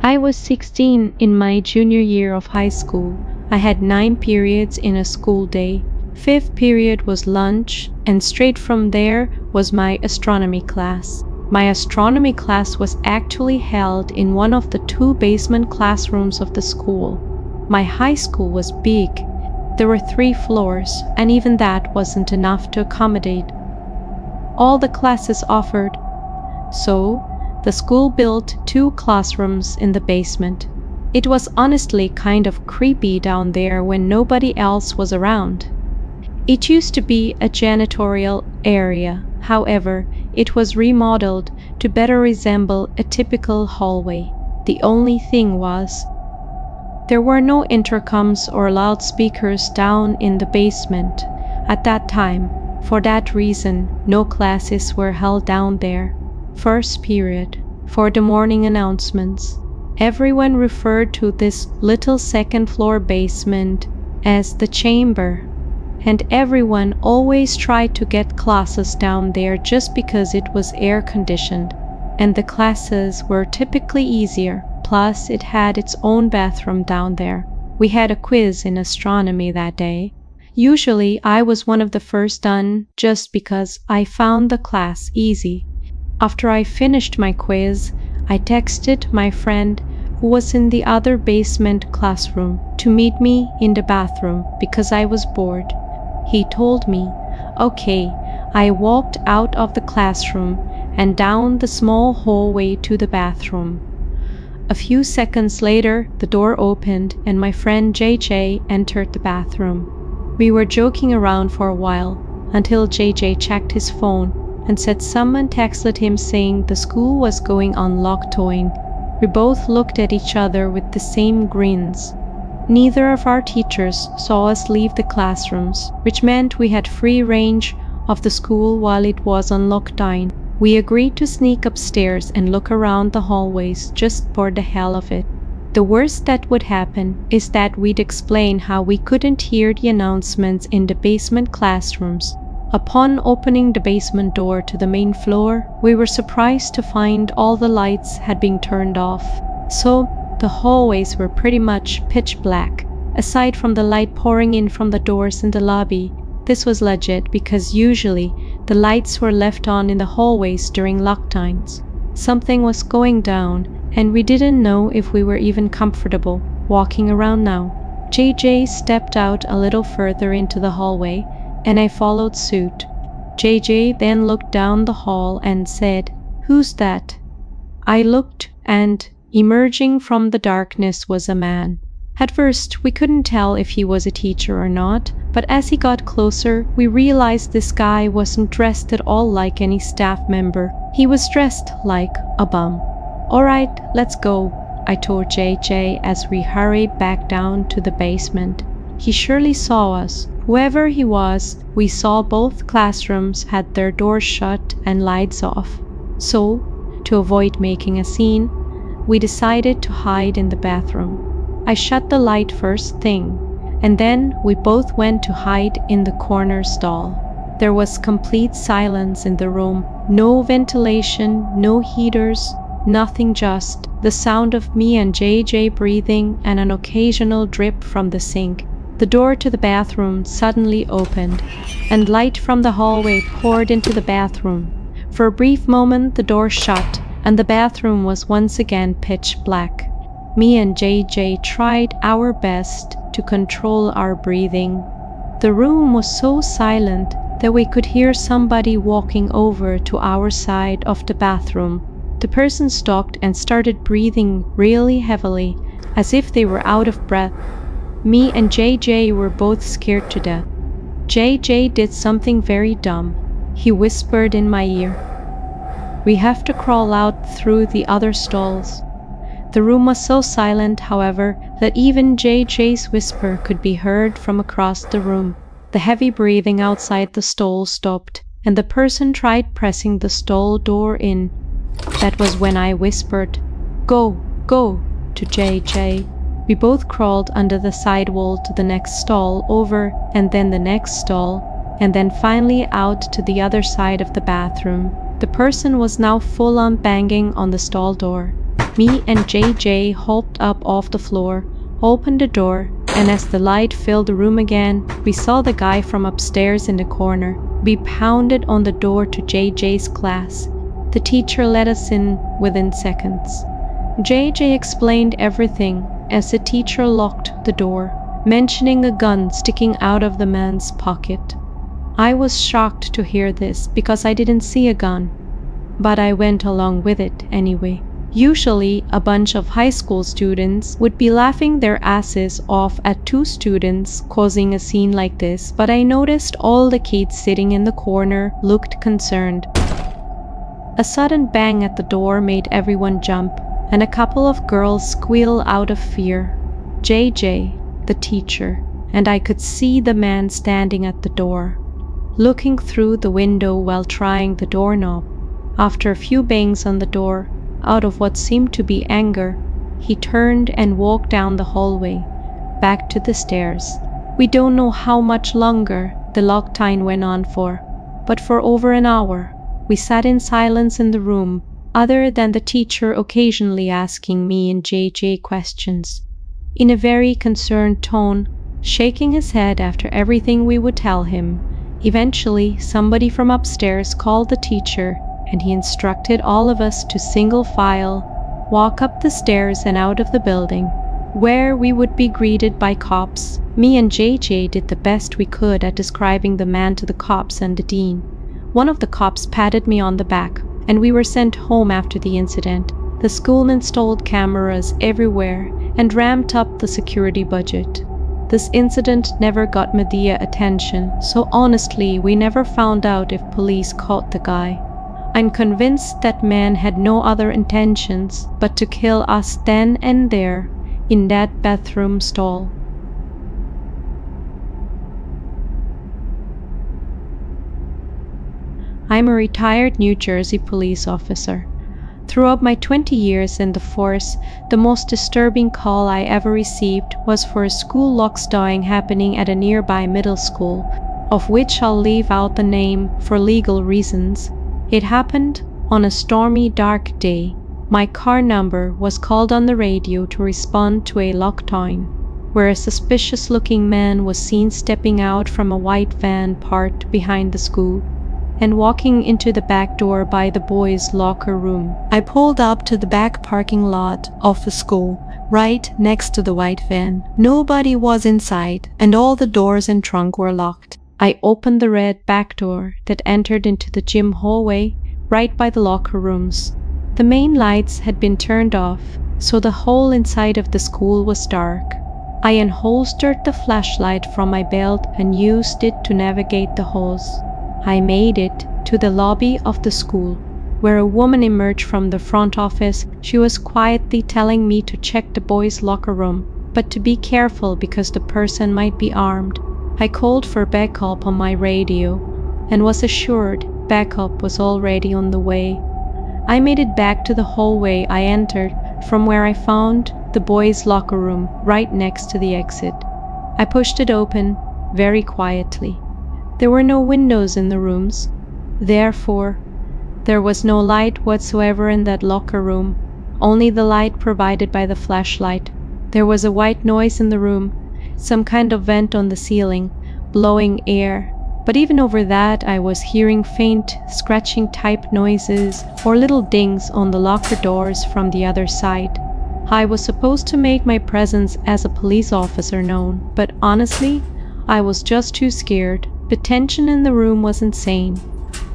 I was 16 in my junior year of high school. I had 9 periods in a school day. 5th period was lunch, and straight from there was my astronomy class. My astronomy class was actually held in one of the 2 basement classrooms of the school. My high school was big. There were 3 floors, and even that wasn't enough to accommodate all the classes offered. So, the school built 2 classrooms in the basement. It was honestly kind of creepy down there when nobody else was around. It used to be a janitorial area. However, it was remodeled to better resemble a typical hallway. The only thing was, there were no intercoms or loudspeakers down in the basement at that time. For that reason, no classes were held down there. First period, for the morning announcements, everyone referred to this little second-floor basement as the chamber, and everyone always tried to get classes down there just because it was air-conditioned, and the classes were typically easier, plus it had its own bathroom down there. We had a quiz in astronomy that day. Usually I was one of the first done just because I found the class easy. After I finished my quiz, I texted my friend who was in the other basement classroom to meet me in the bathroom because I was bored. He told me, okay. I walked out of the classroom and down the small hallway to the bathroom. A few seconds later, the door opened and my friend JJ entered the bathroom. We were joking around for a while until JJ checked his phone and said someone texted him saying the school was going on lockdowning. We both looked at each other with the same grins. Neither of our teachers saw us leave the classrooms, which meant we had free range of the school while it was on lockdown. We agreed to sneak upstairs and look around the hallways just for the hell of it. The worst that would happen is that we'd explain how we couldn't hear the announcements in the basement classrooms. Upon opening the basement door to the main floor, we were surprised to find all the lights had been turned off. So, the hallways were pretty much pitch black. Aside from the light pouring in from the doors in the lobby, this was legit because usually the lights were left on in the hallways during lockdowns. Something was going down, and we didn't know if we were even comfortable walking around now. JJ stepped out a little further into the hallway, and I followed suit. JJ then looked down the hall and said, "Who's that?" I looked, and emerging from the darkness was a man. At first, we couldn't tell if he was a teacher or not, but as he got closer, we realized this guy wasn't dressed at all like any staff member. He was dressed like a bum. "Alright, let's go," I told JJ as we hurried back down to the basement. He surely saw us. Whoever he was, we saw both classrooms had their doors shut and lights off. So, to avoid making a scene, we decided to hide in the bathroom. I shut the light first thing, and then we both went to hide in the corner stall. There was complete silence in the room. No ventilation, no heaters, nothing, just the sound of me and JJ breathing and an occasional drip from the sink. The door to the bathroom suddenly opened, and light from the hallway poured into the bathroom. For a brief moment the door shut, and the bathroom was once again pitch black. Me and JJ tried our best to control our breathing. The room was so silent that we could hear somebody walking over to our side of the bathroom. The person stopped and started breathing really heavily, as if they were out of breath. Me and JJ were both scared to death. JJ did something very dumb. He whispered in my ear, "We have to crawl out through the other stalls." The room was so silent, however, that even JJ's whisper could be heard from across the room. The heavy breathing outside the stall stopped, and the person tried pressing the stall door in. That was when I whispered, "Go, go," to JJ. We both crawled under the side wall to the next stall, over and then the next stall, and then finally out to the other side of the bathroom. The person was now full on banging on the stall door. Me and JJ hopped up off the floor, opened the door, and as the light filled the room again, we saw the guy from upstairs in the corner. We pounded on the door to JJ's class. The teacher let us in within seconds. JJ explained everything as the teacher locked the door, mentioning a gun sticking out of the man's pocket. I was shocked to hear this because I didn't see a gun, but I went along with it anyway. Usually, a bunch of high school students would be laughing their asses off at two students causing a scene like this, but I noticed all the kids sitting in the corner looked concerned. A sudden bang at the door made everyone jump, and a couple of girls squeal out of fear. JJ, the teacher, and I could see the man standing at the door, looking through the window while trying the doorknob. After a few bangs on the door, out of what seemed to be anger, he turned and walked down the hallway, back to the stairs. We don't know how much longer the lockdown went on for, but for over an hour, we sat in silence in the room, other than the teacher occasionally asking me and JJ questions, in a very concerned tone, shaking his head after everything we would tell him. Eventually, somebody from upstairs called the teacher, and he instructed all of us to single file, walk up the stairs and out of the building, where we would be greeted by cops. Me and JJ did the best we could at describing the man to the cops and the dean. One of the cops patted me on the back, and we were sent home after the incident. The school installed cameras everywhere and ramped up the security budget. This incident never got media attention, so honestly, we never found out if police caught the guy. I'm convinced that man had no other intentions but to kill us then and there in that bathroom stall. I'm a retired New Jersey police officer. Throughout my 20 years in the force, the most disturbing call I ever received was for a school lockstawing happening at a nearby middle school, of which I'll leave out the name for legal reasons. It happened on a stormy, dark day. My car number was called on the radio to respond to a lockdown, where a suspicious-looking man was seen stepping out from a white van parked behind the school and walking into the back door by the boys' locker room. I pulled up to the back parking lot of the school, right next to the white van. Nobody was inside, and all the doors and trunk were locked. I opened the red back door that entered into the gym hallway right by the locker rooms. The main lights had been turned off, so the whole inside of the school was dark. I unholstered the flashlight from my belt and used it to navigate the halls. I made it to the lobby of the school, where a woman emerged from the front office. She was quietly telling me to check the boys' locker room, but to be careful because the person might be armed. I called for backup on my radio and was assured backup was already on the way. I made it back to the hallway I entered from where I found the boys' locker room right next to the exit. I pushed it open very quietly. There were no windows in the rooms. Therefore, there was no light whatsoever in that locker room, only the light provided by the flashlight. There was a white noise in the room, some kind of vent on the ceiling, blowing air. But even over that, I was hearing faint, scratching type noises or little dings on the locker doors from the other side. I was supposed to make my presence as a police officer known, but honestly, I was just too scared. The tension in the room was insane.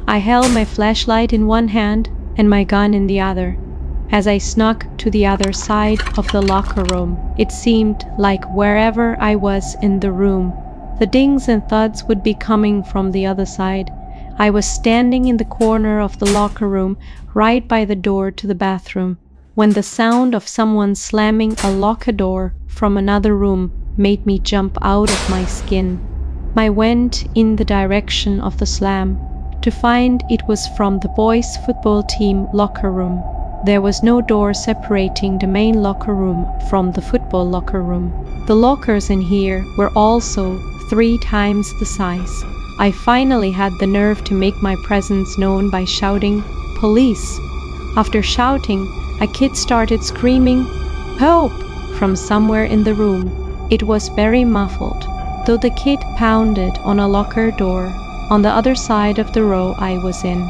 I held my flashlight in one hand and my gun in the other. As I snuck to the other side of the locker room, it seemed like wherever I was in the room, the dings and thuds would be coming from the other side. I was standing in the corner of the locker room, right by the door to the bathroom, when the sound of someone slamming a locker door from another room made me jump out of my skin. I went in the direction of the slam, to find it was from the boys' football team locker room. There was no door separating the main locker room from the football locker room. The lockers in here were also 3 times the size. I finally had the nerve to make my presence known by shouting, "Police!" After shouting, a kid started screaming, "Help!" from somewhere in the room. It was very muffled, though the kid pounded on a locker door on the other side of the row I was in.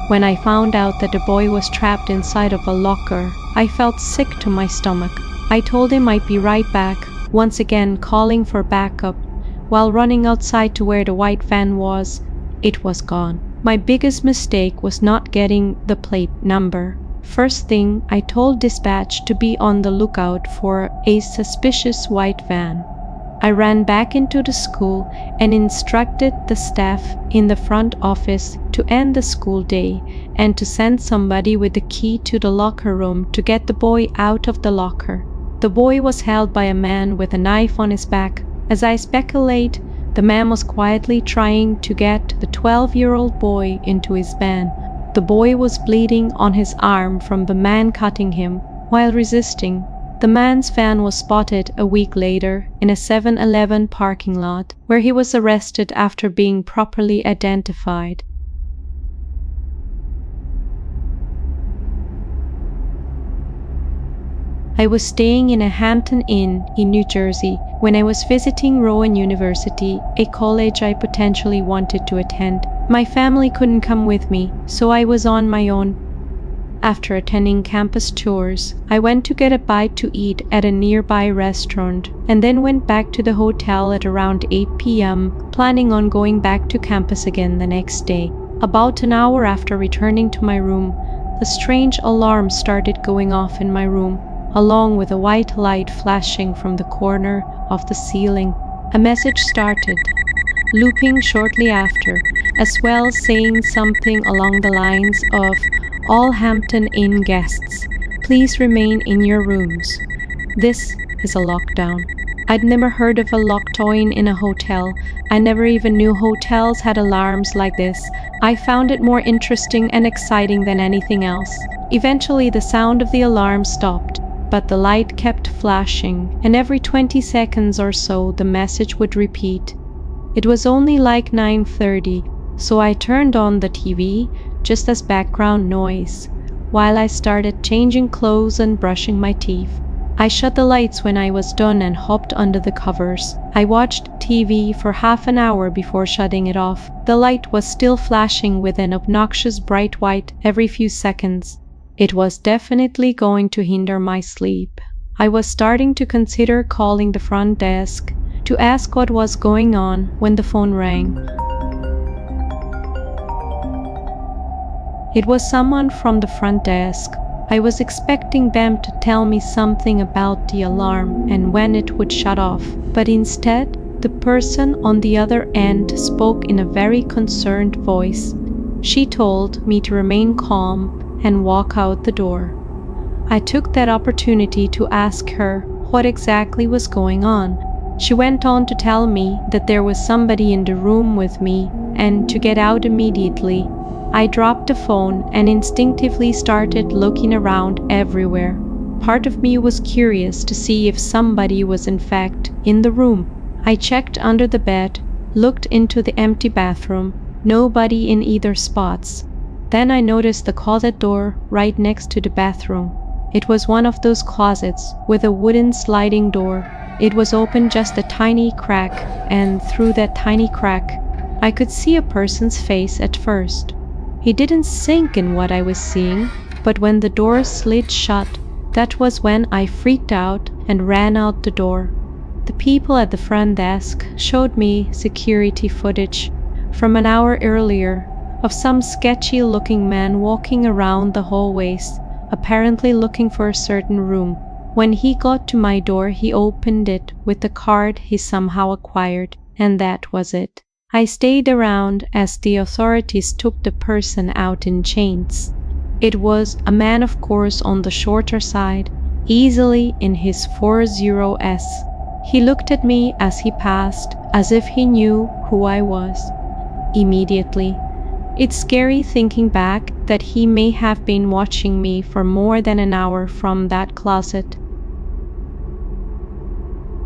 When I found out that the boy was trapped inside of a locker, I felt sick to my stomach. I told him I'd be right back, once again calling for backup. While running outside to where the white van was, it was gone. My biggest mistake was not getting the plate number. First thing, I told dispatch to be on the lookout for a suspicious white van. I ran back into the school and instructed the staff in the front office to end the school day and to send somebody with the key to the locker room to get the boy out of the locker. The boy was held by a man with a knife on his back. As I speculate, the man was quietly trying to get the 12-year-old boy into his van. The boy was bleeding on his arm from the man cutting him while resisting. The man's van was spotted a week later in a 7-Eleven parking lot, where he was arrested after being properly identified. I was staying in a Hampton Inn in New Jersey when I was visiting Rowan University, a college I potentially wanted to attend. My family couldn't come with me, so I was on my own. After attending campus tours, I went to get a bite to eat at a nearby restaurant and then went back to the hotel at around 8 p.m., planning on going back to campus again the next day. About an hour after returning to my room, a strange alarm started going off in my room, along with a white light flashing from the corner of the ceiling. A message started, looping shortly after, as well saying something along the lines of, "All Hampton Inn guests, please remain in your rooms. This is a lockdown." I'd never heard of a lockdown in a hotel. I never even knew hotels had alarms like this. I found it more interesting and exciting than anything else. Eventually, the sound of the alarm stopped, but the light kept flashing, and every 20 seconds or so the message would repeat. It was only like 9:30, so I turned on the TV just as background noise, while I started changing clothes and brushing my teeth. I shut the lights when I was done and hopped under the covers. I watched TV for half an hour before shutting it off. The light was still flashing with an obnoxious bright white every few seconds. It was definitely going to hinder my sleep. I was starting to consider calling the front desk to ask what was going on when the phone rang. It was someone from the front desk. I was expecting them to tell me something about the alarm and when it would shut off, but instead, the person on the other end spoke in a very concerned voice. She told me to remain calm and walk out the door. I took that opportunity to ask her what exactly was going on. She went on to tell me that there was somebody in the room with me and to get out immediately. I dropped the phone and instinctively started looking around everywhere. Part of me was curious to see if somebody was in fact in the room. I checked under the bed, looked into the empty bathroom, nobody in either spots. Then I noticed the closet door right next to the bathroom. It was one of those closets with a wooden sliding door. It was open just a tiny crack, and through that tiny crack, I could see a person's face at first. He didn't sink in what I was seeing, but when the door slid shut, that was when I freaked out and ran out the door. The people at the front desk showed me security footage from an hour earlier of some sketchy-looking man walking around the hallways, apparently looking for a certain room. When he got to my door, he opened it with the card he somehow acquired, and that was it. I stayed around as the authorities took the person out in chains. It was a man, of course, on the shorter side, easily in his 40s. He looked at me as he passed, as if he knew who I was. Immediately, it's scary thinking back that he may have been watching me for more than an hour from that closet.